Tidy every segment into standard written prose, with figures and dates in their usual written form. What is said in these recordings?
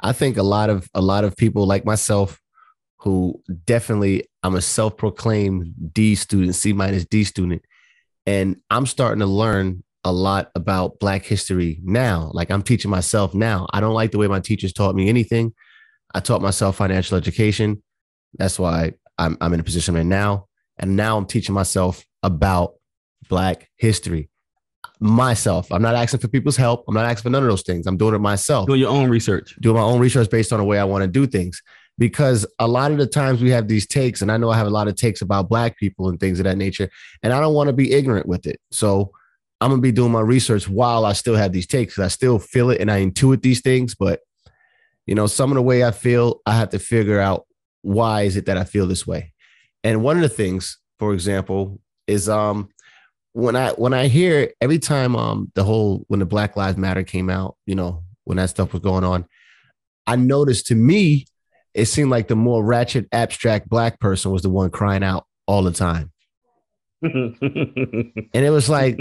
I think a lot of people like myself who definitely I'm a self-proclaimed D student, C minus D student, and I'm starting to learn a lot about Black history now. Like I'm teaching myself now. I don't like the way my teachers taught me anything. I taught myself financial education. That's why I'm in a position right now. And now I'm teaching myself about Black history myself. I'm not asking for people's help. I'm not asking for none of those things. I'm doing it myself. Doing your own research. Doing my own research based on the way I want to do things. Because a lot of the times we have these takes, and I know I have a lot of takes about Black people and things of that nature, and I don't want to be ignorant with it. So I'm going to be doing my research while I still have these takes. I still feel it and I intuit these things. But, some of the way I feel, I have to figure out why is it that I feel this way. And one of the things, for example, is when I hear every time when the Black Lives Matter came out, when that stuff was going on, I noticed to me, it seemed like the more ratchet, abstract Black person was the one crying out all the time. And it was like,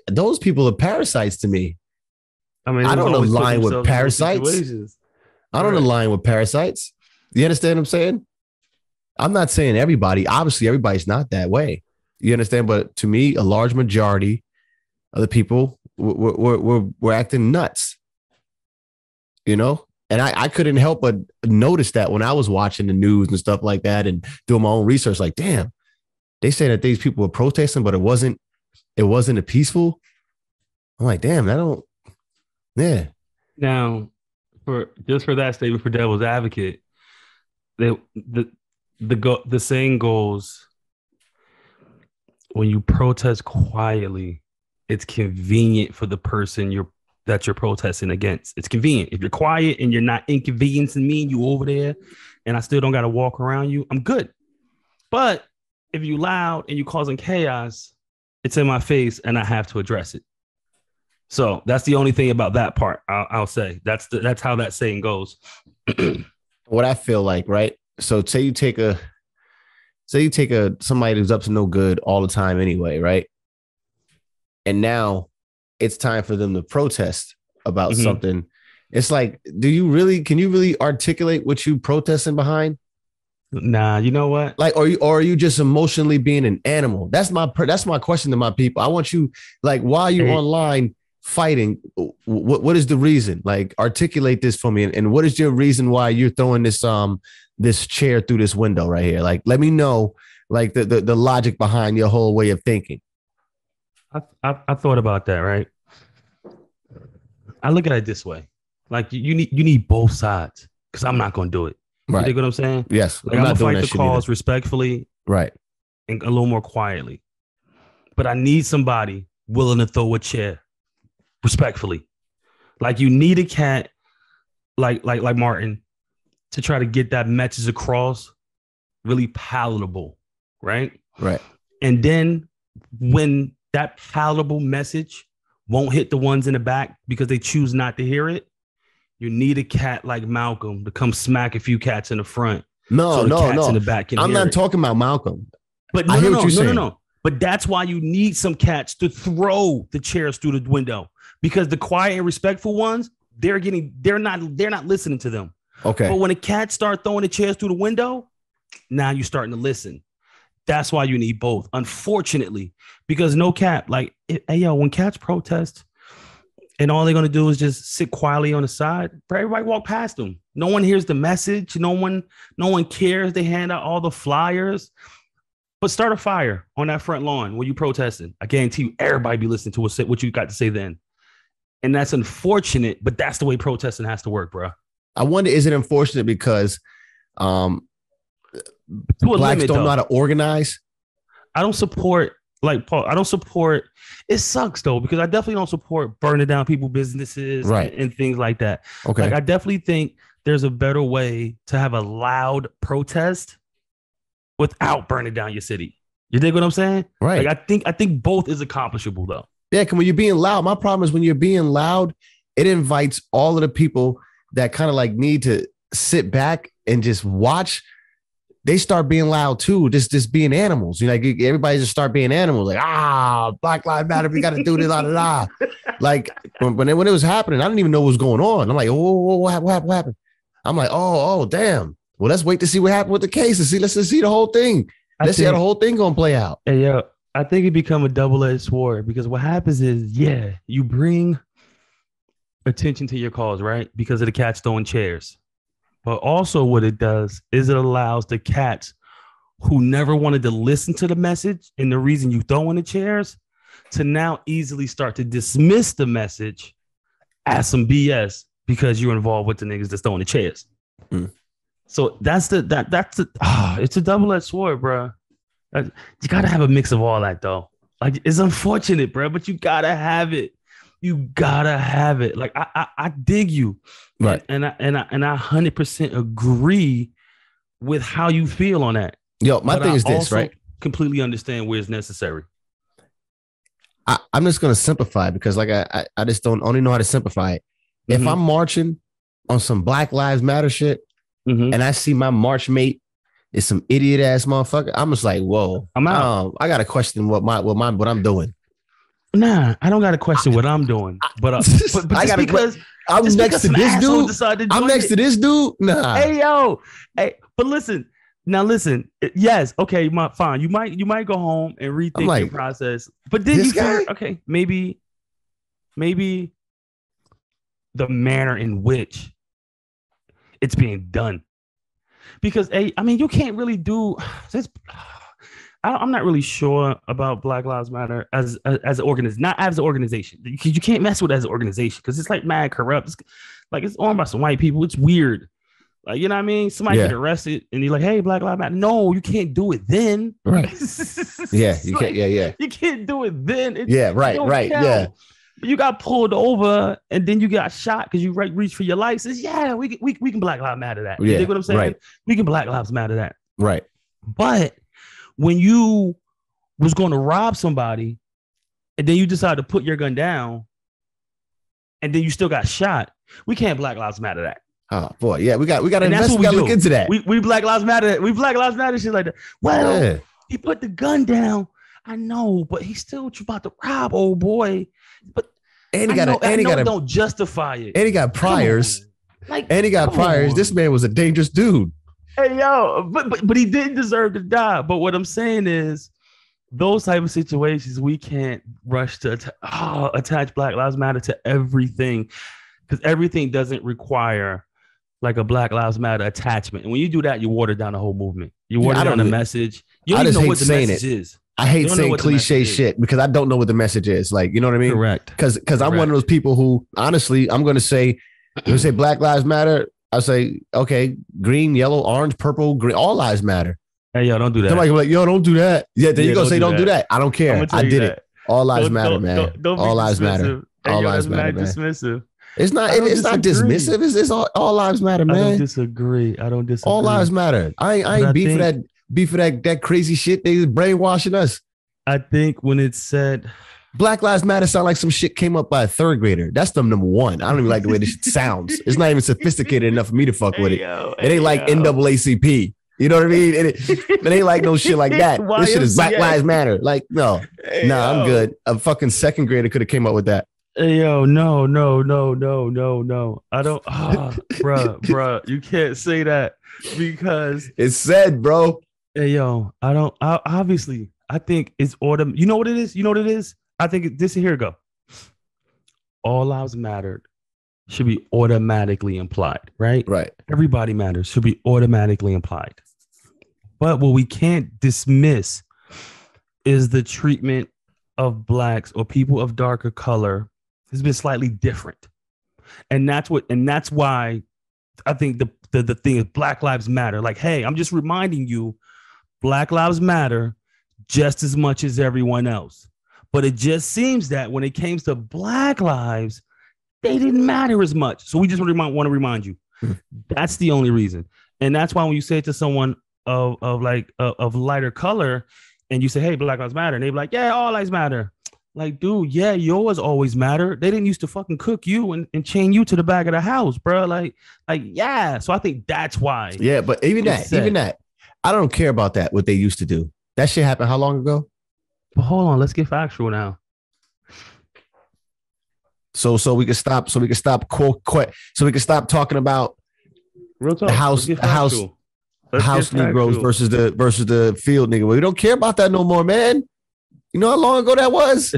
those people are parasites to me. I don't align with parasites. I don't align with parasites. You understand what I'm saying? I'm not saying everybody. Obviously, everybody's not that way. You understand? But to me, a large majority of the people were acting nuts. And I couldn't help but notice that when I was watching the news and stuff like that and doing my own research, like, damn, they say that these people were protesting, but it wasn't a peaceful. I'm like, damn, yeah. Now, for that statement, for devil's advocate, the saying goes, when you protest quietly, it's convenient for the person that you're protesting against. It's convenient. If you're quiet and you're not inconveniencing me, you over there, and I still don't got to walk around you, I'm good. But if you loud and you causing chaos, it's in my face and I have to address it. So that's the only thing about that part. I'll say that's how that saying goes. What I feel like, right? So say you take somebody who's up to no good all the time anyway, right? And now it's time for them to protest about something. It's like, can you really articulate what you protesting behind? Nah, you know what? Like, or are you just emotionally being an animal? That's my question to my people. I want you, like, why are you online fighting? What is the reason? Like, articulate this for me. And what is your reason why you're throwing this chair through this window right here? Like, let me know, like, the logic behind your whole way of thinking. I thought about that, right? I look at it this way. Like, you need both sides, because I'm not going to do it. Right. You dig what I'm saying? Yes. Like, I'm going to fight the cause respectfully. Right. And a little more quietly. But I need somebody willing to throw a chair respectfully. Like, you need a cat like Martin to try to get that message across really palatable, right? Right. And then when that palatable message won't hit the ones in the back because they choose not to hear it, you need a cat like Malcolm to come smack a few cats in the front. No. In the back can I'm hear not it. talking about Malcolm. But no. But that's why you need some cats to throw the chairs through the window, because the quiet and respectful ones, they're not listening to them. Okay. But when a cat start throwing the chairs through the window, now you're starting to listen. That's why you need both, unfortunately, because no cat, like, hey, yo, when cats protest and all they're going to do is just sit quietly on the side, everybody walk past them. No one hears the message. No one cares. They hand out all the flyers. But start a fire on that front lawn when you protesting. I guarantee you everybody be listening to what you got to say then. And that's unfortunate, but that's the way protesting has to work, bro. I wonder, is it unfortunate because Blacks don't know how to organize? I don't support, like, Paul, it sucks though, because I definitely don't support burning down people's businesses, right, and things like that. Okay. Like, I definitely think there's a better way to have a loud protest without burning down your city. You dig what I'm saying? Right. Like, I think both is accomplishable though. Yeah, when you're being loud, my problem is when you're being loud, it invites all of the people that kind of like need to sit back and just watch. They start being loud too, just being animals. Like, everybody just start being animals. Like, Black Lives Matter, we got to do this, Like when it was happening, I didn't even know what was going on. I'm like, oh, what happened? What happened? I'm like, oh, damn. Well, let's wait to see what happened with the case and see. Let's just see the whole thing. Let's see how the whole thing gonna play out. Hey, yo, I think it become a double-edged sword because what happens is, yeah, you bring attention to your cause, right? Because of the cats throwing chairs. But also what it does is it allows the cats who never wanted to listen to the message and the reason you throwing the chairs to now easily start to dismiss the message as some BS because you're involved with the niggas that's throwing the chairs. Mm. So it's a double-edged sword, bro. You gotta have a mix of all that though. Like it's unfortunate, bro, but you gotta have it. You gotta have it. Like I dig you, right? And I 100% agree with how you feel on that. Yo, my thing is this, right? Completely understand where it's necessary. I'm just gonna simplify it because like I just don't only know how to simplify it. If I'm marching on some Black Lives Matter shit and I see my march mate is some idiot ass motherfucker, I'm just like, whoa, I'm out. I gotta question what I'm doing. Nah, I don't gotta question what I'm doing, but I gotta because I'm next to this dude. I'm next to this dude. Nah. Hey yo, hey, but listen. Now listen, yes, okay, fine. You might go home and rethink your process, but then you figure, okay, maybe the manner in which it's being done, because I mean, you can't really do this. I'm not really sure about Black Lives Matter as an organization, not as an organization. You can't mess with it as an organization because it's like mad corrupt. It's owned by some white people. It's weird. Like, you know what I mean? Somebody get arrested and you're like, hey, Black Lives Matter. No, you can't do it then. Right. Yeah, you can't. Yeah. You can't do it then. Right. Yeah. You got pulled over and then you got shot because you reached for your license. Yeah, we can Black Lives Matter that. You dig what I'm saying? Right. We can Black Lives Matter that. Right. But when you was going to rob somebody and then you decide to put your gun down and then you still got shot, we can't Black Lives Matter that. Oh boy, yeah, we got to invest. We got to look into that. We Black Lives Matter. We Black Lives Matter shit like that. Well, he put the gun down. I know, but he's still about to rob old boy. But don't justify it. And he got priors. This man was a dangerous dude. Hey yo, but he didn't deserve to die. But what I'm saying is, those type of situations we can't rush to attach Black Lives Matter to everything, because everything doesn't require like a Black Lives Matter attachment. And when you do that, you water down the whole movement. You water down the message. You don't even know what the message is. I hate saying cliche shit because I don't know what the message is. Like, you know what I mean? Correct. Because I'm one of those people who, honestly, I'm going to say, when you say Black Lives Matter, I say, okay, green, yellow, orange, purple, green, all lives matter. Hey, yo, don't do that. Somebody like, yo, don't do that. Yeah, then you go say, don't do that. I don't care. I did it. All lives matter, man. All lives matter. All lives matter, man. Dismissive. It's not dismissive. It's all lives matter, man. I don't disagree. All lives matter. I ain't beef for that crazy shit. They brainwashing us. I think when it's said Black Lives Matter sound like some shit came up by a third grader. That's the number one. I don't even like the way this shit sounds. It's not even sophisticated enough for me to fuck with it. It ain't like NAACP. You know what I mean? It ain't like no shit like that. This shit is Black Lives Matter. Like, no, I'm good. A fucking second grader could have came up with that. Hey, yo, no. I don't, bruh, you can't say that because it's said, bro. Hey, yo, obviously, I think it's autumn. You know what it is? I think here we go. All lives mattered should be automatically implied, right? Right. Everybody matters should be automatically implied. But what we can't dismiss is the treatment of blacks or people of darker color has been slightly different. And that's why I think the thing is Black Lives Matter. Like, hey, I'm just reminding you, Black Lives Matter just as much as everyone else. But it just seems that when it came to Black lives, they didn't matter as much. So we just want to remind you. That's the only reason. And that's why when you say it to someone of lighter color and you say, hey, Black Lives Matter, and they be like, yeah, all lives matter. Like, dude, yeah, yours always matter. They didn't used to fucking cook you and chain you to the back of the house, bro. Like, yeah. So I think that's why. Yeah, but even that, I don't care about that, what they used to do. That shit happened how long ago? But hold on, let's get factual now. So we can stop. So we can stop. So we can stop talking about Real talk. the house Negroes versus the field nigga. We don't care about that no more, man. You know how long ago that was?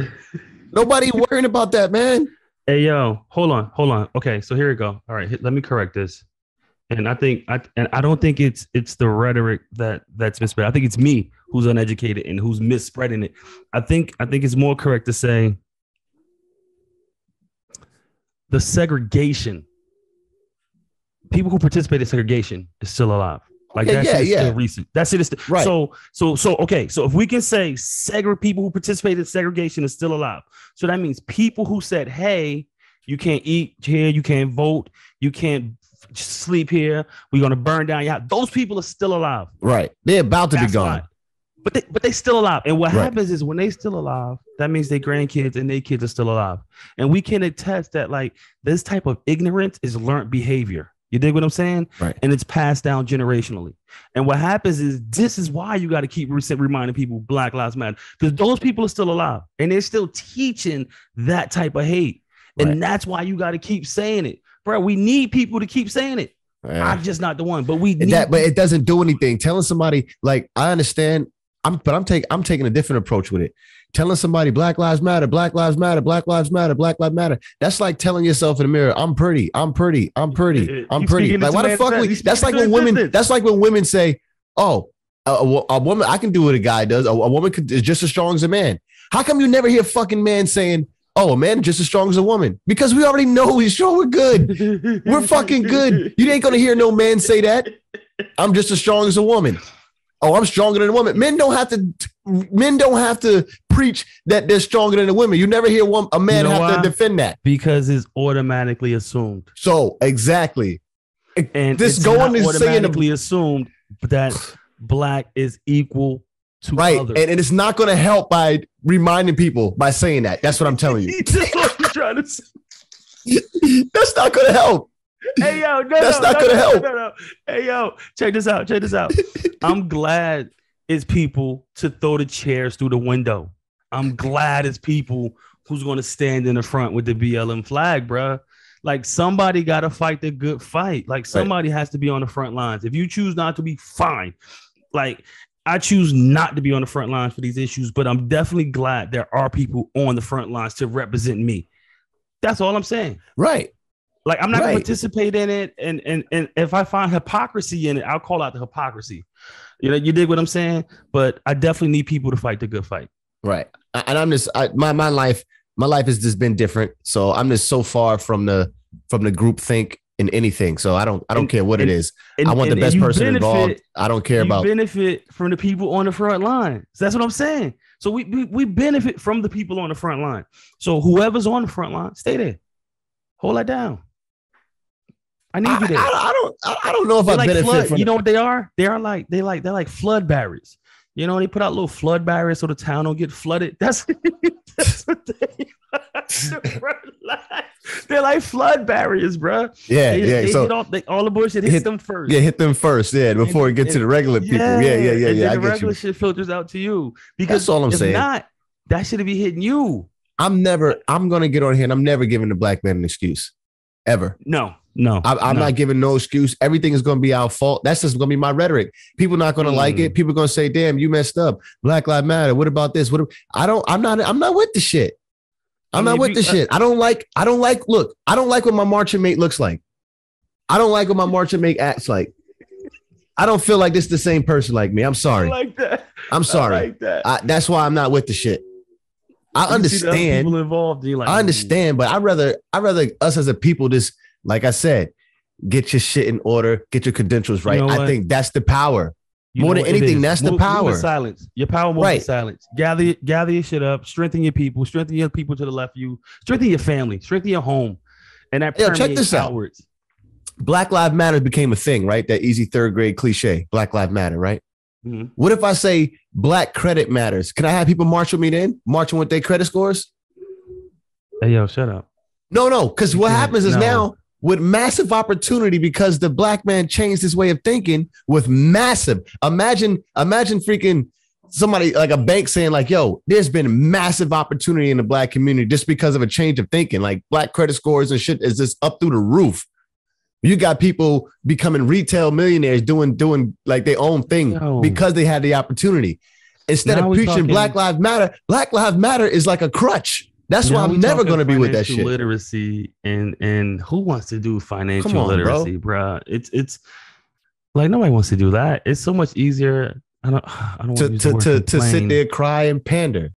Nobody worrying about that, man. Hey, yo, hold on. Okay, so here we go. All right, let me correct this. And I don't think it's the rhetoric that's misspread. I think it's me who's uneducated and who's misspreading it. I think it's more correct to say the segregation. People who participate in segregation is still alive. Like that shit is still recent. That shit is still right. So okay. So if we can say people who participate in segregation is still alive, so that means people who said, "Hey, you can't eat here, you can't vote, you can't sleep here, we're gonna burn down your house." Those people are still alive. Right. They're about to be gone. But they still alive. And what happens is when they still alive, that means their grandkids and their kids are still alive. And we can attest that like this type of ignorance is learned behavior. You dig what I'm saying? Right. And it's passed down generationally. And what happens is this is why you got to keep reminding people Black Lives Matter, because those people are still alive and they're still teaching that type of hate. And that's why you got to keep saying it. Bro, we need people to keep saying it. Yeah. I'm just not the one, but we need that. But it doesn't do anything. Telling somebody, like, I understand, I'm taking a different approach with it. Telling somebody Black Lives Matter, Black Lives Matter, Black Lives Matter, Black Lives Matter. That's like telling yourself in the mirror, I'm pretty. Like, why the fuck? That's like when women say, oh, a woman, I can do what a guy does. A woman is just as strong as a man. How come you never hear a fucking man saying, oh, a man just as strong as a woman? Because we already know he's strong. We're good. We're fucking good. You ain't gonna hear no man say that. I'm just as strong as a woman. Oh, I'm stronger than a woman. Men don't have to preach that they're stronger than a woman. You never hear a man have to defend that. Because it's automatically assumed. So exactly. And this going is automatically assumed that Black is equal to others. And it's not going to help by reminding people by saying that. That's what I'm telling you. That's what you're trying to say. That's not going to help. Hey, yo, that's not going to help. No. Hey, yo, check this out. I'm glad it's people to throw the chairs through the window. I'm glad it's people who's going to stand in the front with the BLM flag, bro. Like, somebody got to fight the good fight. Like, somebody has to be on the front lines. If you choose not to be, fine. Like, I choose not to be on the front lines for these issues, but I'm definitely glad there are people on the front lines to represent me. That's all I'm saying. Right. Like, I'm not going to participate in it. And if I find hypocrisy in it, I'll call out the hypocrisy. You know, you dig what I'm saying? But I definitely need people to fight the good fight. Right. And I'm just, my life has just been different. So I'm just so far from the group think in anything. So I don't care what it is. I want the best person involved. I don't care about. Benefit from the people on the front line. So that's what I'm saying. So we benefit from the people on the front line. So whoever's on the front line, stay there. Hold that down. I need you there. I don't know if I benefit flood, from. You know what they are? They're like flood barriers. You know, they put out little flood barriers so the town don't get flooded. That's what they are. They're like flood barriers, bro. Yeah, they so all the bullshit hits them first. Yeah, hit them first. Yeah, before it gets to the regular people. Yeah. The regular shit filters out to you because that's all I'm saying. Not, that should be hitting you. I'm gonna get on here and I'm never giving the black man an excuse, ever. No. I'm not giving no excuse. Everything is going to be our fault. That's just going to be my rhetoric. People not going to like it. People are going to say, "Damn, you messed up. Black Lives Matter. What about this? I'm not with the shit. I'm not with the shit. I don't like what my marching mate looks like. I don't like what my marching mate acts like. I don't feel like this is the same person like me. I'm sorry. I like that. I'm sorry. I like that. That's why I'm not with the shit. I understand. People involved. Like, I understand, but I'd rather us as a people just, like I said, get your shit in order, get your credentials right. I think that's the power. More than anything, that's the power. Move in silence. Your power moves in silence. Gather your shit up. Strengthen your people. Strengthen your people to the left of you. Strengthen your family. Strengthen your home. And that check this outwards. Out. Black Lives Matter became a thing, right? That easy third grade cliche. Black Lives Matter, right? Mm-hmm. What if I say Black credit matters? Can I have people march with me then? Marching with their credit scores? Hey, yo, shut up. No, because what happens is now, with massive opportunity, because the black man changed his way of thinking with massive. Imagine freaking somebody like a bank saying like, yo, there's been massive opportunity in the black community just because of a change of thinking. Like black credit scores and shit is just up through the roof. You got people becoming retail millionaires doing like their own thing because they had the opportunity. Instead of preaching Black Lives Matter is like a crutch. That's why I'm never going to be with that shit. Literacy and who wants to do financial literacy, bro? It's like nobody wants to do that. It's so much easier. I don't want to sit there, cry, and pander.